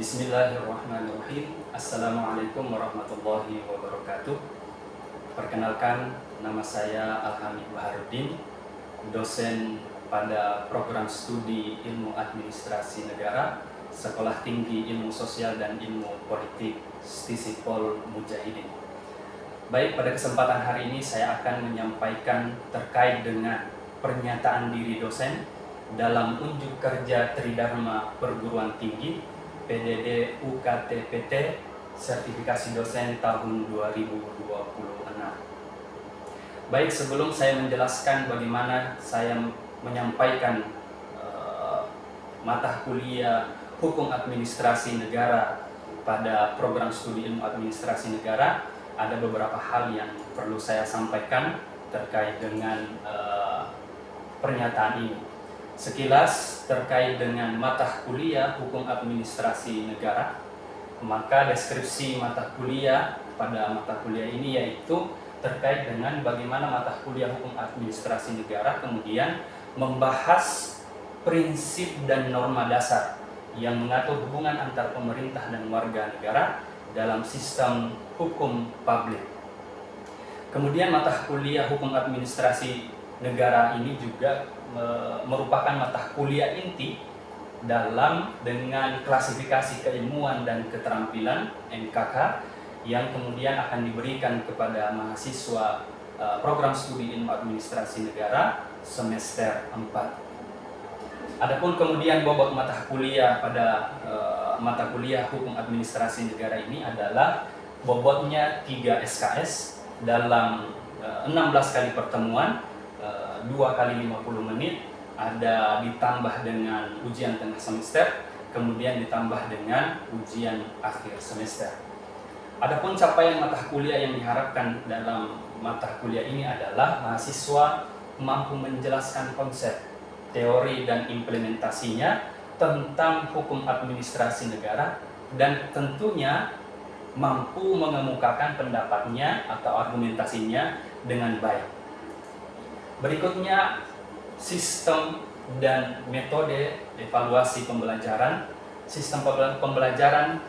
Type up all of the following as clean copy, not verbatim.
Bismillahirrahmanirrahim. Assalamualaikum warahmatullahi wabarakatuh. Perkenalkan, nama saya Alhamid Baharudin, dosen pada program studi Ilmu Administrasi Negara, Sekolah Tinggi Ilmu Sosial dan Ilmu Politik Stisipol Mujahidin. Baik, pada kesempatan hari ini saya akan menyampaikan terkait dengan pernyataan diri dosen dalam unjuk kerja Tridharma Perguruan Tinggi PDD UKT-PT sertifikasi dosen tahun 2026. Baik, sebelum saya menjelaskan bagaimana saya menyampaikan mata kuliah Hukum Administrasi Negara pada program studi Ilmu Administrasi Negara, ada beberapa hal yang perlu saya sampaikan terkait dengan pernyataan ini. Sekilas terkait dengan mata kuliah Hukum Administrasi Negara, maka deskripsi mata kuliah pada mata kuliah ini yaitu terkait dengan bagaimana mata kuliah Hukum Administrasi Negara kemudian membahas prinsip dan norma dasar yang mengatur hubungan antar pemerintah dan warga negara dalam sistem hukum publik. Kemudian mata kuliah Hukum Administrasi Negara ini juga merupakan mata kuliah inti dengan klasifikasi keilmuan dan keterampilan MKK yang kemudian akan diberikan kepada mahasiswa program studi Ilmu Administrasi Negara semester 4. Adapun kemudian bobot mata kuliah pada mata kuliah Hukum Administrasi Negara ini adalah bobotnya 3 SKS dalam 16 kali pertemuan, 2 kali 50 menit, ada ditambah dengan ujian tengah semester, kemudian ditambah dengan ujian akhir semester. Adapun capaian mata kuliah yang diharapkan dalam mata kuliah ini adalah mahasiswa mampu menjelaskan konsep, teori dan implementasinya tentang hukum administrasi negara dan tentunya mampu mengemukakan pendapatnya atau argumentasinya dengan baik. Berikutnya, sistem dan metode evaluasi pembelajaran. Sistem pembelajaran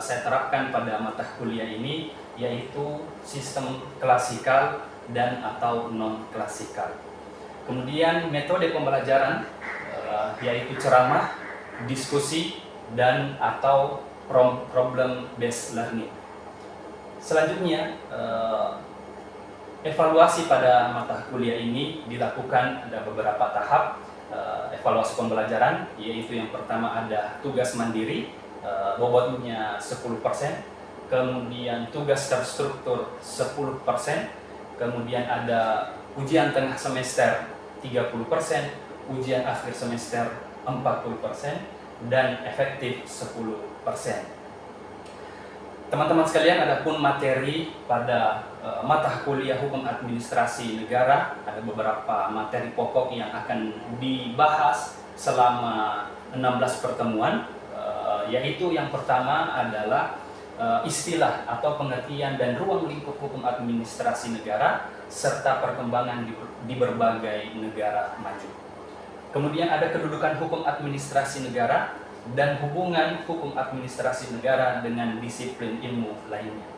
saya terapkan pada mata kuliah ini yaitu sistem klasikal dan atau non-klasikal. Kemudian metode pembelajaran yaitu ceramah, diskusi, dan atau problem based learning. Selanjutnya, evaluasi pada mata kuliah ini dilakukan ada beberapa tahap evaluasi pembelajaran, yaitu yang pertama ada tugas mandiri, bobotnya 10%, kemudian tugas terstruktur 10%, kemudian ada ujian tengah semester 30%, ujian akhir semester 40%, dan efektif 10%. Teman-teman sekalian, adapun materi pada mata kuliah Hukum Administrasi Negara, ada beberapa materi pokok yang akan dibahas selama 16 pertemuan, yaitu yang pertama adalah istilah atau pengertian dan ruang lingkup hukum administrasi negara serta perkembangan di berbagai negara maju. Kemudian ada kedudukan hukum administrasi negara dan hubungan hukum administrasi negara dengan disiplin ilmu lainnya.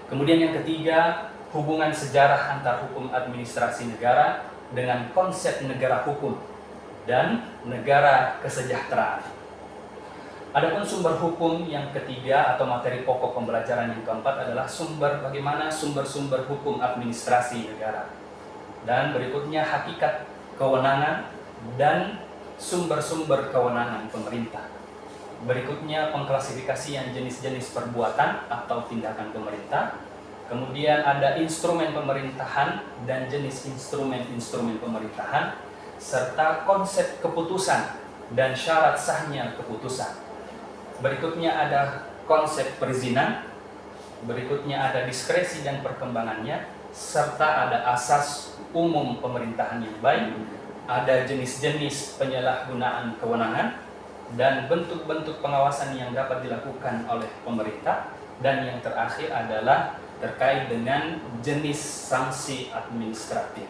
Kemudian yang ketiga, hubungan sejarah antar hukum administrasi negara dengan konsep negara hukum dan negara kesejahteraan. Adapun sumber hukum yang ketiga atau materi pokok pembelajaran yang keempat adalah bagaimana sumber-sumber hukum administrasi negara. Dan berikutnya hakikat kewenangan dan sumber-sumber kewenangan pemerintah. Berikutnya pengklasifikasian jenis-jenis perbuatan atau tindakan pemerintah. Kemudian ada instrumen pemerintahan dan jenis instrumen-instrumen pemerintahan, serta konsep keputusan dan syarat sahnya keputusan. Berikutnya ada konsep perizinan. Berikutnya ada diskresi dan perkembangannya, serta ada asas umum pemerintahan yang baik. Ada jenis-jenis penyalahgunaan kewenangan dan bentuk-bentuk pengawasan yang dapat dilakukan oleh pemerintah. Dan yang terakhir adalah terkait dengan jenis sanksi administratif.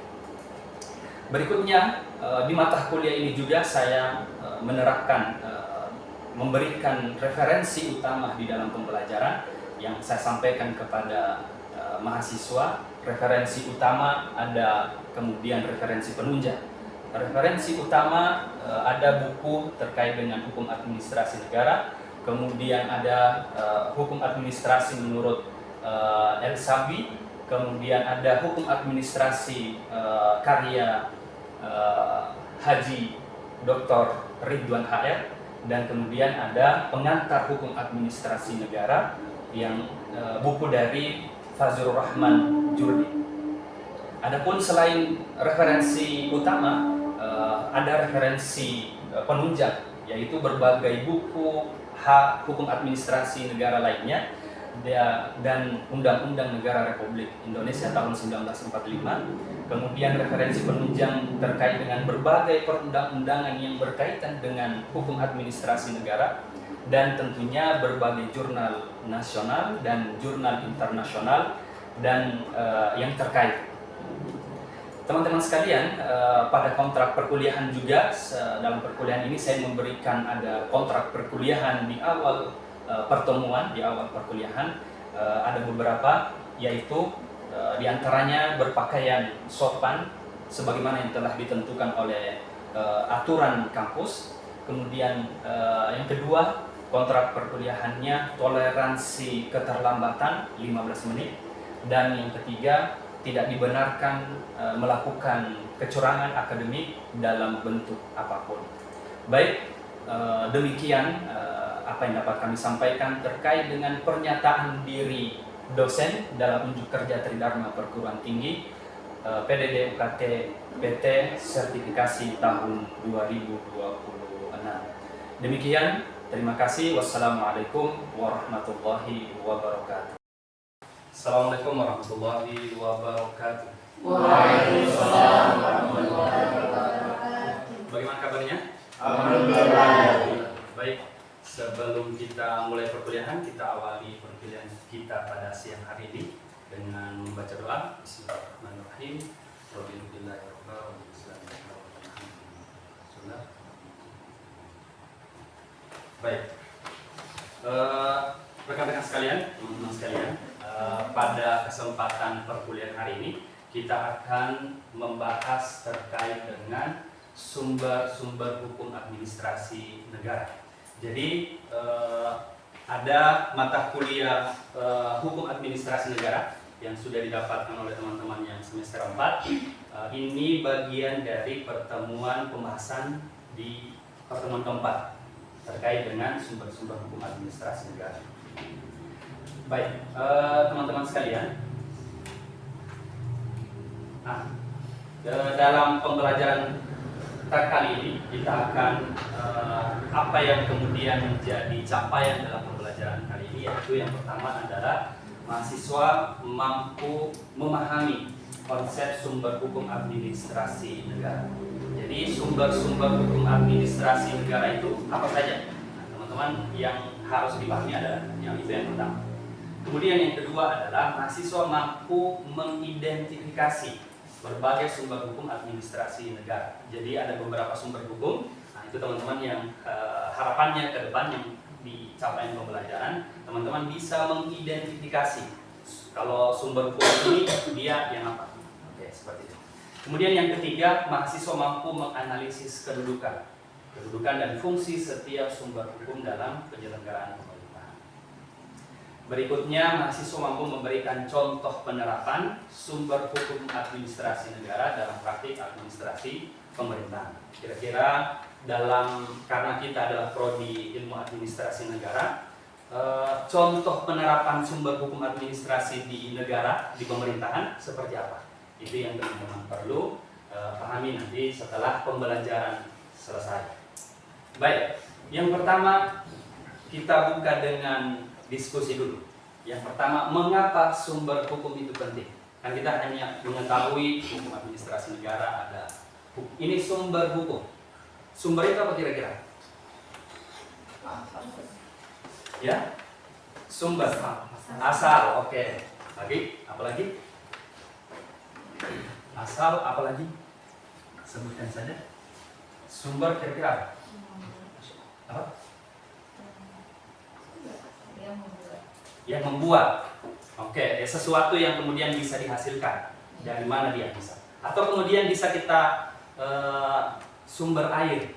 Berikutnya, di mata kuliah ini juga saya menerapkan memberikan referensi utama di dalam pembelajaran yang saya sampaikan kepada mahasiswa. Referensi utama ada, kemudian referensi penunjang. Referensi utama ada buku terkait dengan hukum administrasi negara, kemudian ada hukum administrasi menurut El-Sabi, kemudian ada hukum administrasi karya Haji Dr. Ridwan HR, dan kemudian ada pengantar hukum administrasi negara yang buku dari Fazlur Rahman Jurdi. Adapun selain referensi utama, ada referensi penunjang, yaitu berbagai buku hukum administrasi negara lainnya dan Undang-Undang Negara Republik Indonesia tahun 1945. Kemudian referensi penunjang terkait dengan berbagai perundang-undangan yang berkaitan dengan hukum administrasi negara, dan tentunya berbagai jurnal nasional dan jurnal internasional dan yang terkait. Teman-teman sekalian, pada kontrak perkuliahan juga, dalam perkuliahan ini saya memberikan ada kontrak perkuliahan di awal pertemuan, di awal perkuliahan. Ada beberapa, yaitu diantaranya berpakaian sopan sebagaimana yang telah ditentukan oleh aturan kampus. Kemudian yang kedua, kontrak perkuliahannya toleransi keterlambatan 15 menit. Dan yang ketiga, tidak dibenarkan melakukan kecurangan akademik dalam bentuk apapun. Baik, demikian apa yang dapat kami sampaikan terkait dengan pernyataan diri dosen dalam unjuk kerja Tridharma Perguruan Tinggi PDD UKT PT sertifikasi tahun 2026. Demikian, terima kasih. Wassalamualaikum warahmatullahi wabarakatuh. Assalamualaikum warahmatullahi wabarakatuh. Waalaikumsalam warahmatullahi wabarakatuh. Bagaimana kabarnya? Alhamdulillah. Baik, sebelum kita mulai perkuliahan, kita awali perkuliahan kita pada siang hari ini dengan membaca doa. Bismillahirrahmanirrahim. Baik, rekan-rekan sekalian, teman-teman sekalian, pada kesempatan perkuliahan hari ini kita akan membahas terkait dengan sumber-sumber hukum administrasi negara. Jadi ada mata kuliah hukum administrasi negara yang sudah didapatkan oleh teman-teman yang semester 4. Ini bagian dari pertemuan pembahasan di pertemuan keempat terkait dengan sumber-sumber hukum administrasi negara. Baik, teman-teman sekalian, dalam pembelajaran kali ini kita akan apa yang kemudian menjadi capaian dalam pembelajaran kali ini, yaitu yang pertama adalah mahasiswa mampu memahami konsep sumber hukum administrasi negara. Jadi sumber-sumber hukum administrasi negara itu apa saja? Teman-teman, yang harus dipahami adalah yang itu yang pertama. Kemudian yang kedua adalah mahasiswa mampu mengidentifikasi berbagai sumber hukum administrasi negara. Jadi ada beberapa sumber hukum. Nah, itu teman-teman yang harapannya ke depan yang dicapai pembelajaran, teman-teman bisa mengidentifikasi kalau sumber hukum ini dia yang apa. Oke, seperti itu. Kemudian yang ketiga, mahasiswa mampu menganalisis kedudukan dan fungsi setiap sumber hukum dalam penyelenggaraan pemerintahan. Berikutnya, mahasiswa mampu memberikan contoh penerapan sumber hukum administrasi negara dalam praktik administrasi pemerintahan. Kira-kira karena kita adalah prodi ilmu administrasi negara, contoh penerapan sumber hukum administrasi di negara, di pemerintahan seperti apa? Itu yang teman-teman perlu pahami nanti setelah pembelajaran selesai. Baik, yang pertama kita buka dengan diskusi dulu. Yang pertama, mengapa sumber hukum itu penting? Kan kita hanya mengetahui hukum administrasi negara ada. Ini sumber hukum. Sumber itu apa kira-kira? Ya, sumber. Asal. Oke. Lagi, apa lagi? Asal, apa lagi? Sebutkan saja. Sumber kira-kira apa? Yang membuat. Oke, ya sesuatu yang kemudian bisa dihasilkan. Dari mana dia bisa? Atau kemudian bisa kita sumber air.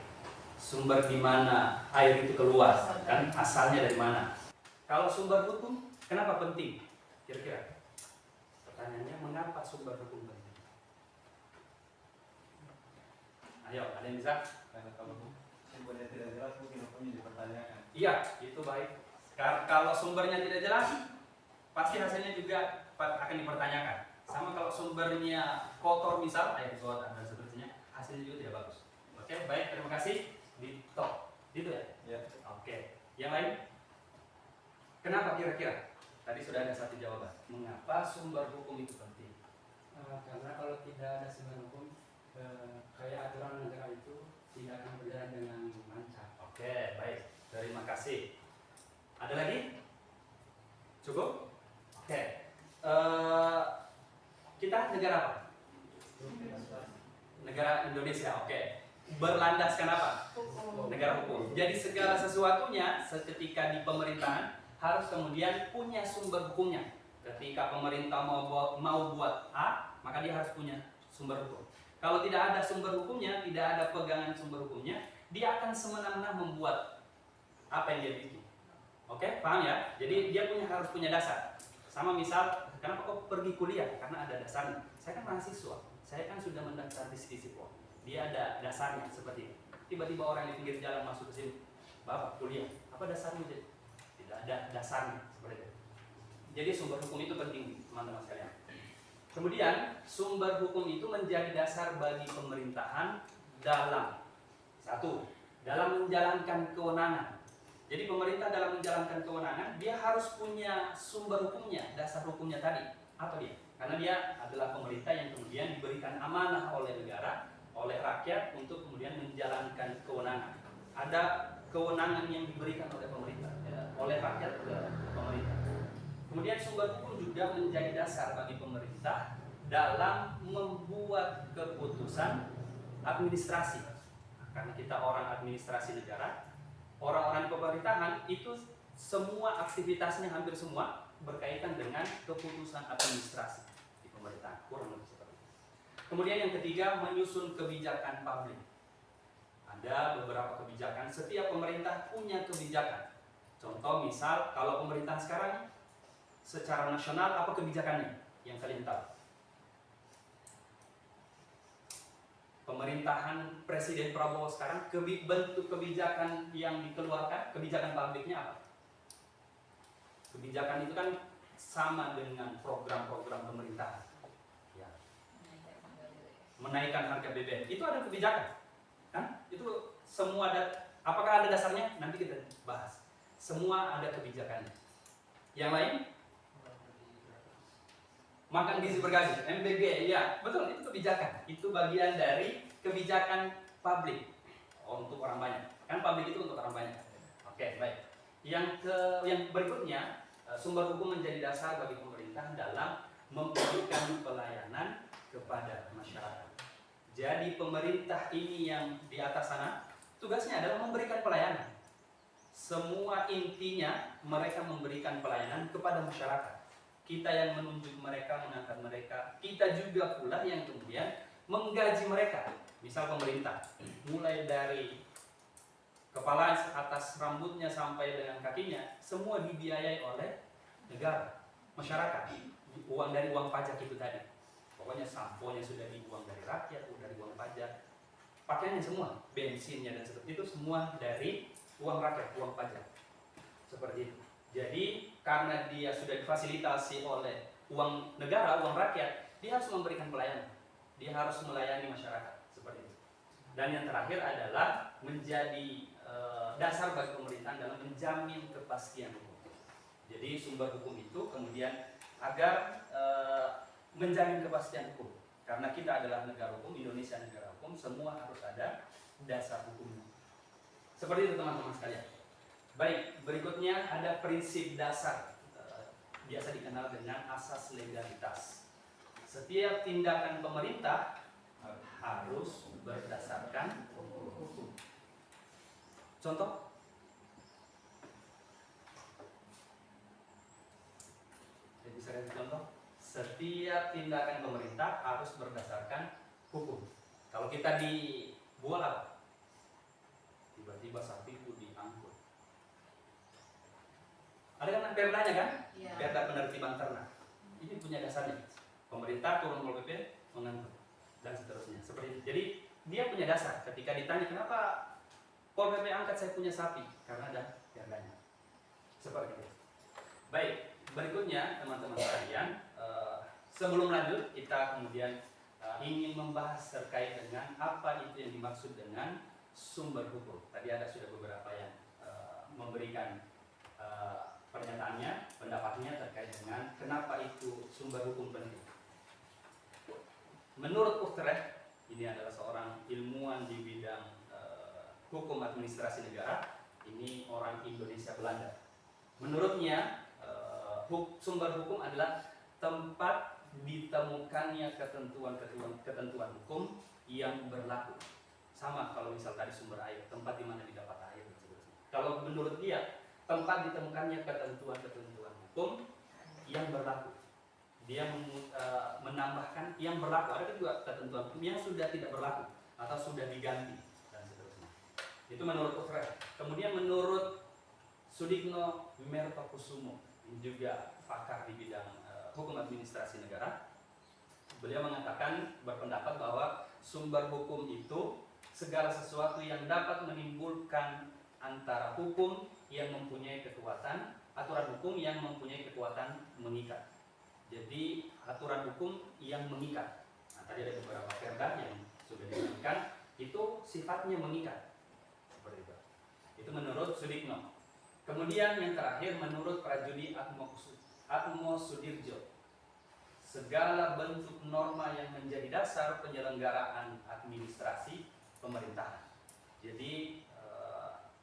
Sumber di mana air itu keluar, kan asalnya dari mana? Kalau sumber hukum, kenapa penting? Kira-kira pertanyaannya, mengapa sumber hukum penting? Ayo, ada yang bisa? Karena kalau sumbernya tidak jelas mungkin hukumnya dipertanyakan. Iya, itu baik. Kalau sumbernya tidak jelas, pasti hasilnya juga akan dipertanyakan. Sama kalau sumbernya kotor misal, air got dan seterusnya, hasilnya juga tidak bagus. Oke, baik, terima kasih. Di top, gitu ya? Ya. Oke, yang lain? Kenapa kira-kira? Tadi sudah ada satu jawaban. Mengapa sumber hukum itu penting? Karena kalau tidak ada sumber hukum, kayak aturan negara itu tidak akan berjalan dengan lancar. Oke, baik. Terima kasih. Ada lagi? Cukup? Oke. Kita negara apa? Negara Indonesia. Oke. Berlandaskan apa? Negara hukum. Jadi segala sesuatunya seketika di pemerintahan harus kemudian punya sumber hukumnya. Ketika pemerintah mau buat A, maka dia harus punya sumber hukum. Kalau tidak ada sumber hukumnya, tidak ada pegangan sumber hukumnya, dia akan semena-mena membuat apa yang dia bikin. Oke, paham ya? Jadi dia harus punya dasar. Sama misal, kenapa kok pergi kuliah? Karena ada dasarnya. Saya kan mahasiswa, saya kan sudah mendaftar di Sisipol. Dia ada dasarnya seperti itu. Tiba-tiba orang di pinggir jalan masuk ke sini, Bapak kuliah, apa dasarnya? Tidak ada dasarnya seperti itu. Jadi sumber hukum itu penting, teman-teman sekalian. Kemudian sumber hukum itu menjadi dasar bagi pemerintahan dalam menjalankan kewenangan. Jadi pemerintah dalam menjalankan kewenangan dia harus punya sumber hukumnya, dasar hukumnya tadi. Apa dia? Karena dia adalah pemerintah yang kemudian diberikan amanah oleh negara, oleh rakyat untuk kemudian menjalankan kewenangan. Ada kewenangan yang diberikan oleh pemerintah, ya, oleh rakyat ke pemerintah. Kemudian sumber hukum juga menjadi dasar bagi pemerintah dalam membuat keputusan administrasi. Karena kita orang administrasi negara, orang-orang pemerintahan itu semua aktivitasnya hampir semua berkaitan dengan keputusan administrasi di pemerintahan, kurang lebih seperti itu. Kemudian yang ketiga, menyusun kebijakan publik. Ada beberapa kebijakan, setiap pemerintah punya kebijakan. Contoh misal, kalau pemerintah sekarang secara nasional apa kebijakannya yang kalian tahu? Pemerintahan Presiden Prabowo sekarang bentuk kebijakan yang dikeluarkan, kebijakan publiknya apa? Kebijakan itu kan sama dengan program-program pemerintahan. Ya. Menaikkan harga BBM, itu ada kebijakan, kan? Itu semua ada. Apakah ada dasarnya? Nanti kita bahas. Semua ada kebijakannya. Yang lain? Makan gizi bergaji, MBG, ya betul, itu kebijakan. Itu bagian dari kebijakan publik untuk orang banyak. Kan publik itu untuk orang banyak. Oke, baik. Yang berikutnya, sumber hukum menjadi dasar bagi pemerintah dalam memberikan pelayanan kepada masyarakat. Jadi pemerintah ini yang di atas sana, tugasnya adalah memberikan pelayanan. Semua intinya mereka memberikan pelayanan kepada masyarakat. Kita yang menunjuk mereka, mengangkat mereka. Kita juga pula yang kemudian menggaji mereka. Misal pemerintah, mulai dari kepala atas rambutnya sampai dengan kakinya, semua dibiayai oleh negara, masyarakat. Uang dari uang pajak itu tadi. Pokoknya sampo-nya sudah dibuang dari rakyat, dari uang pajak. Pakaiannya semua, bensinnya dan seperti itu semua dari uang rakyat, uang pajak. Seperti itu. Jadi karena dia sudah difasilitasi oleh uang negara, uang rakyat, dia harus memberikan pelayanan. Dia harus melayani masyarakat seperti itu. Dan yang terakhir adalah menjadi dasar bagi pemerintahan dalam menjamin kepastian hukum. Jadi sumber hukum itu kemudian agar menjamin kepastian hukum. Karena kita adalah negara hukum, Indonesia negara hukum, semua harus ada dasar hukumnya. Seperti itu teman-teman sekalian. Baik, berikutnya ada prinsip dasar, biasa dikenal dengan asas legalitas. Setiap tindakan pemerintah harus berdasarkan hukum. Contoh, setiap tindakan pemerintah harus berdasarkan hukum. Kalau kita di bola, tiba-tiba sapiku diangkut. Ada kan perdanya kan? Iya. Perda penertiban ternak. Ini punya dasarnya. Pemerintah turun Pol PP mengangkut dan seterusnya. Seperti itu. Jadi dia punya dasar. Ketika ditanya kenapa Pol PP angkat saya punya sapi, karena ada perdanya. Seperti itu. Baik, berikutnya teman-teman sekalian, sebelum lanjut kita kemudian ingin membahas terkait dengan apa itu yang dimaksud dengan sumber hukum. Tadi ada sudah beberapa yang memberikan pernyataannya, pendapatnya terkait dengan kenapa itu sumber hukum penting. Menurut Utrecht, ini adalah seorang ilmuwan di bidang hukum administrasi negara, ini orang Indonesia Belanda. Menurutnya, sumber hukum adalah tempat ditemukannya ketentuan hukum yang berlaku. Sama kalau misal tadi sumber air, tempat di mana didapat air dan seterusnya. Kalau menurut dia, tempat ditemukannya ketentuan hukum yang berlaku. Dia menambahkan yang berlaku. Ada juga ketentuan hukum yang sudah tidak berlaku atau sudah diganti dan seterusnya. Itu menurut Utrecht. Kemudian menurut Sudikno Mertokusumo, juga pakar di bidang hukum administrasi negara, beliau mengatakan berpendapat bahwa sumber hukum itu segala sesuatu yang dapat menimbulkan antara hukum yang mempunyai kekuatan, aturan hukum yang mempunyai kekuatan mengikat. Jadi aturan hukum yang mengikat. Nah, tadi ada beberapa perda yang sudah disebutkan, itu sifatnya mengikat. Seperti itu. Itu menurut Sudikno. Kemudian yang terakhir menurut Prajudi Atmo Sudirjo, segala bentuk norma yang menjadi dasar penyelenggaraan administrasi pemerintahan. Jadi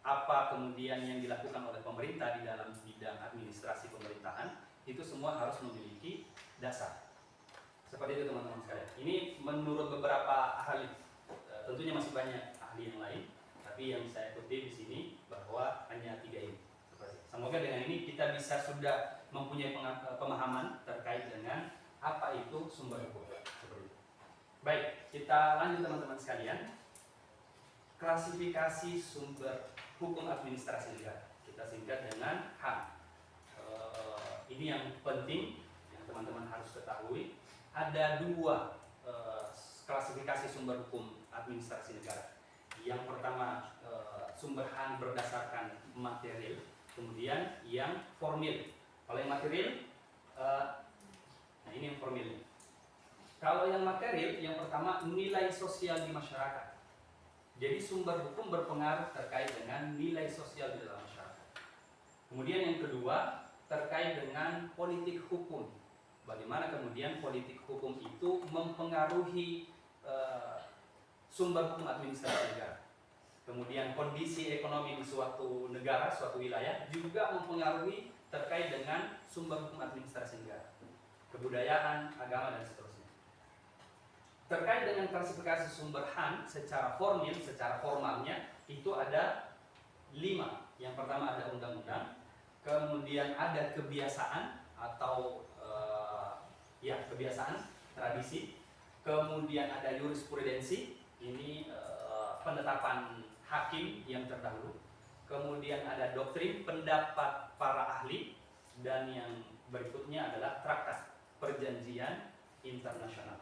apa kemudian yang dilakukan oleh pemerintah di dalam bidang administrasi pemerintahan itu semua harus memiliki dasar. Seperti itu teman-teman sekalian. Ini menurut beberapa ahli. Tentunya masih banyak ahli yang lain, tapi yang saya kutip di sini bahwa hanya 3 ini. Semoga dengan ini kita bisa sudah mempunyai pemahaman terkait dengan apa itu sumber hukum. Seperti itu. Baik, kita lanjut teman-teman sekalian. Klasifikasi sumber hukum administrasi negara. Kita singkat dengan HAM. Ini yang penting yang teman-teman harus ketahui. Ada 2 klasifikasi sumber hukum administrasi negara. Yang pertama sumber HAM berdasarkan material. Kemudian yang formil. Kalau yang material, nah ini yang formil. Kalau yang material, yang pertama nilai sosial di masyarakat. Jadi sumber hukum berpengaruh terkait dengan nilai sosial di dalam masyarakat. Kemudian yang kedua terkait dengan politik hukum. Bagaimana kemudian politik hukum itu mempengaruhi sumber hukum administrasi negara. Kemudian kondisi ekonomi di suatu negara, suatu wilayah juga mempengaruhi terkait dengan sumber hukum administrasi negara, kebudayaan, agama, dan seterusnya. Terkait dengan klasifikasi sumber HAM secara formil, secara formalnya itu ada 5. Yang pertama ada undang-undang, kemudian ada kebiasaan atau kebiasaan, tradisi, kemudian ada jurisprudensi, ini penetapan hakim yang terdahulu, kemudian ada doktrin, pendapat para ahli, dan yang berikutnya adalah traktat, perjanjian internasional.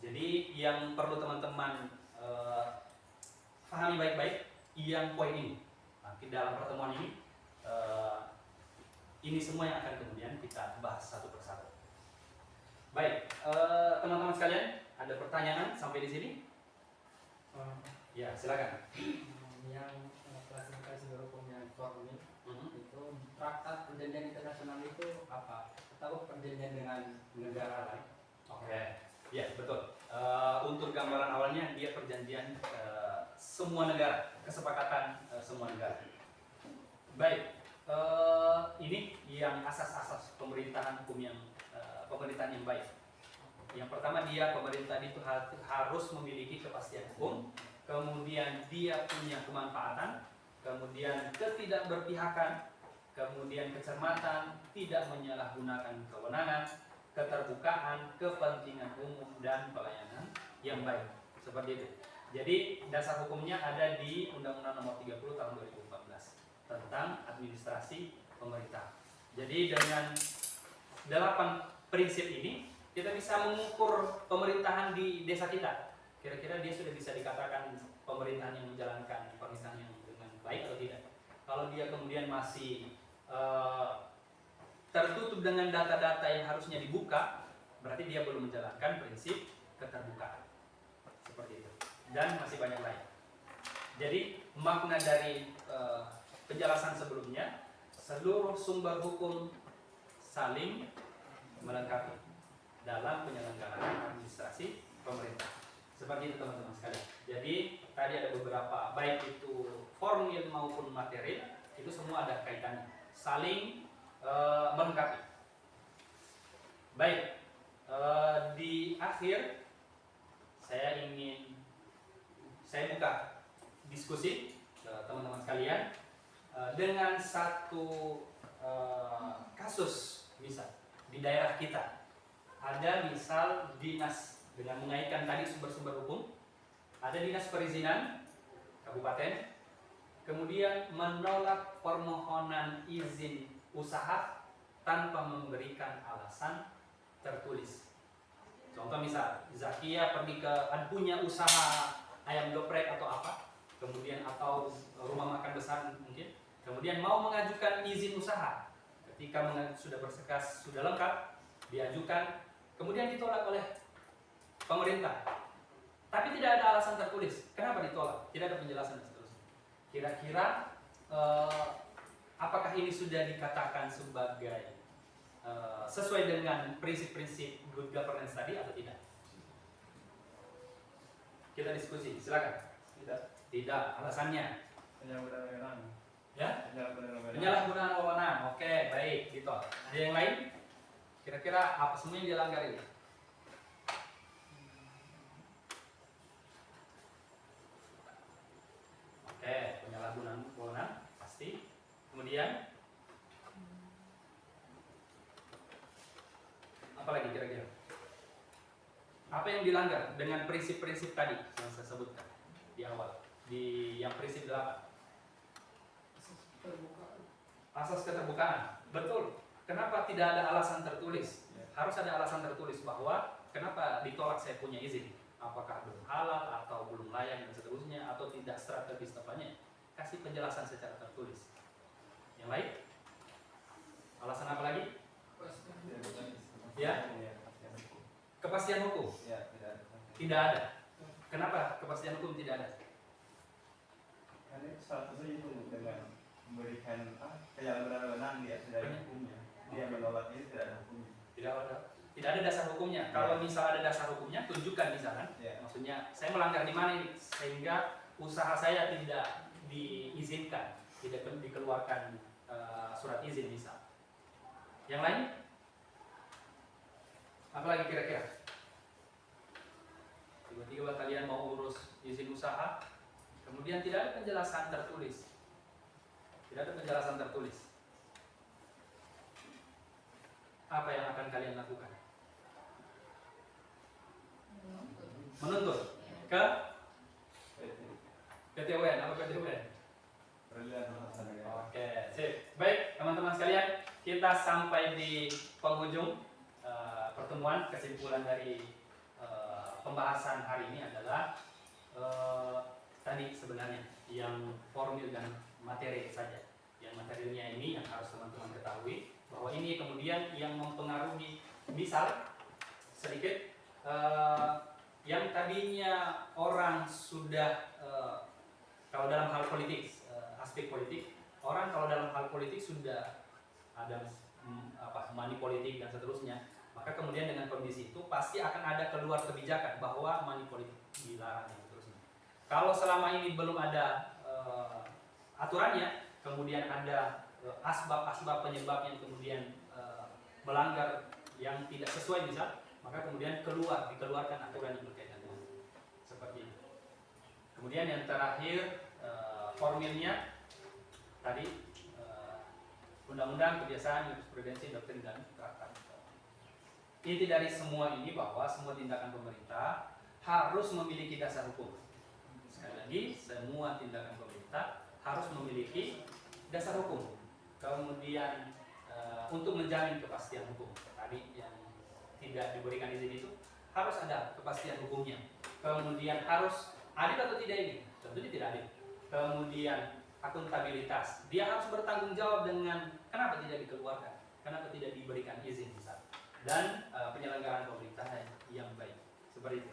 Jadi yang perlu teman-teman pahami baik-baik yang poin ini. Nah, di dalam pertemuan ini semua yang akan kemudian kita bahas satu persatu. Baik, teman-teman sekalian, ada pertanyaan sampai di sini? Ya, silakan. Yang klasifikasi hukum yang formil itu traktat perjanjian internasional itu apa? Atau perjanjian dengan negara lain? Oke, ya betul. Untuk gambaran awalnya dia perjanjian semua negara, kesepakatan semua negara. Baik, ini yang asas-asas pemerintahan hukum yang pemerintahan yang baik. Yang pertama pemerintah itu harus memiliki kepastian hukum. Kemudian dia punya kemanfaatan, kemudian ketidakberpihakan, kemudian kecermatan, tidak menyalahgunakan kewenangan, keterbukaan, kepentingan umum, dan pelayanan yang baik. Seperti itu. Jadi dasar hukumnya ada di Undang-Undang Nomor 30 Tahun 2014 tentang administrasi pemerintah. Jadi dengan 8 prinsip ini kita bisa mengukur pemerintahan di desa kita. Kira-kira dia sudah bisa dikatakan pemerintahan yang menjalankan pemerintahan yang dengan baik atau tidak. Kalau dia kemudian masih tertutup dengan data-data yang harusnya dibuka, berarti dia belum menjalankan prinsip keterbukaan. Seperti itu. Dan masih banyak lain. Jadi makna dari penjelasan sebelumnya, seluruh sumber hukum saling melengkapi dalam penyelenggaraan administrasi pemerintah. Seperti itu teman-teman sekalian. Jadi tadi ada beberapa, baik itu formil maupun material, itu semua ada kaitannya, saling melengkapi. Baik, di akhir saya buka diskusi teman-teman sekalian dengan satu kasus. Misal di daerah kita ada misal dinas, dengan mengaitkan tadi sumber-sumber hukum, ada dinas perizinan kabupaten, kemudian menolak permohonan izin usaha tanpa memberikan alasan tertulis. Contoh misal Zakia pergi ke punya usaha ayam geprek atau apa, kemudian atau rumah makan besar mungkin, kemudian mau mengajukan izin usaha. Ketika sudah bersekas, sudah lengkap, diajukan, kemudian ditolak oleh pemerintah. Tapi tidak ada alasan tertulis. Kenapa ditolak? Tidak ada penjelasan dan seterusnya. Kira-kira apakah ini sudah dikatakan sebagai sesuai dengan prinsip-prinsip good governance tadi atau tidak? Kita diskusi, silakan. Tidak. Alasannya? Penyalahgunaan. Ya? Penyalahgunaan wewenang. Oke, baik. Gitu. Ada yang lain? Kira-kira apa semua yang dilanggar ini? Oke, penyalahgunaan wewenang pasti. Kemudian apa lagi kira-kira? Apa yang dilanggar dengan prinsip-prinsip tadi yang saya sebutkan di awal, di yang prinsip 8? Asas keterbukaan. Betul. Kenapa tidak ada alasan tertulis? Harus ada alasan tertulis bahwa kenapa ditolak saya punya izin. Apakah belum halal atau belum layak dan seterusnya, atau tidak strategis tepatnya. Kasih penjelasan secara tertulis. Yang lain? Alasan apa lagi? Ya? Kepastian hukum? Tidak ada. Kenapa kepastian hukum tidak ada? Karena salah satunya itu dengan memberikan penyalahgunaan wewenang dia tidak ada hukumnya. Dia menolak ini tidak ada hukumnya. Tidak ada dasar hukumnya. Kalau misal ada dasar hukumnya, tunjukkan misalkan. Maksudnya saya melanggar di mana ini sehingga usaha saya tidak diizinkan, tidak dikeluarkan surat izin misal. Yang lain? Apalagi kira-kira? Tiba-tiba kalian mau urus izin usaha, kemudian tidak ada penjelasan tertulis. Tidak ada penjelasan tertulis. Apa yang akan kalian lakukan? Menuntut ke PT UN. Apa PT UN? Oke, sip. Baik, teman-teman sekalian, kita sampai di penghujung pertemuan. Kesimpulan dari pembahasan hari ini adalah tadi sebenarnya yang formil dan materi saja. Yang materinya ini yang harus teman-teman ketahui bahwa ini kemudian yang mempengaruhi, misal sedikit yang tadinya orang sudah kalau dalam hal politik, aspek politik, orang kalau dalam hal politik sudah ada money politik dan seterusnya, maka kemudian dengan kondisi itu pasti akan ada keluar kebijakan bahwa money politik dilarang dan seterusnya. Kalau selama ini belum ada aturannya, kemudian ada asbab-asbab penyebab yang kemudian melanggar yang tidak sesuai misal, maka kemudian dikeluarkan aturan yang berkaitan dengan seperti itu. Kemudian yang terakhir formilnya tadi undang-undang, kebiasaan, jurisprudensi, doktrin dan traktat. inti dari semua ini bahwa semua tindakan pemerintah harus memiliki dasar hukum. Sekali lagi, semua tindakan pemerintah harus memiliki dasar hukum. Kemudian untuk menjamin kepastian hukum, tadi yang tidak diberikan izin itu harus ada kepastian hukumnya. Kemudian harus adil atau tidak ini? Tentunya tidak adil. Kemudian akuntabilitas, dia harus bertanggung jawab dengan kenapa tidak dikeluarkan, kenapa tidak diberikan izin misalnya. Dan penyelenggaraan pemerintahan yang baik, seperti itu.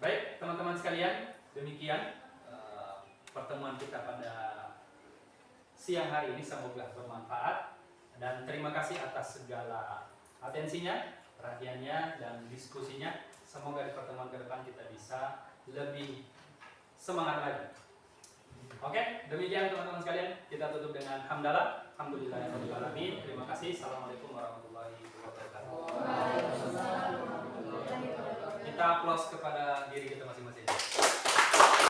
Baik, teman-teman sekalian, demikian pertemuan kita pada siang hari ini, semoga bermanfaat dan terima kasih atas segala atensinya, perhatiannya dan diskusinya. Semoga di pertemuan ke depan kita bisa lebih semangat lagi. Oke, demikian teman-teman sekalian, kita tutup dengan hamdalah. Alhamdulillahirabbil alamin. Terima kasih. Assalamualaikum warahmatullahi wabarakatuh. Kita aplaus kepada diri kita masing-masing.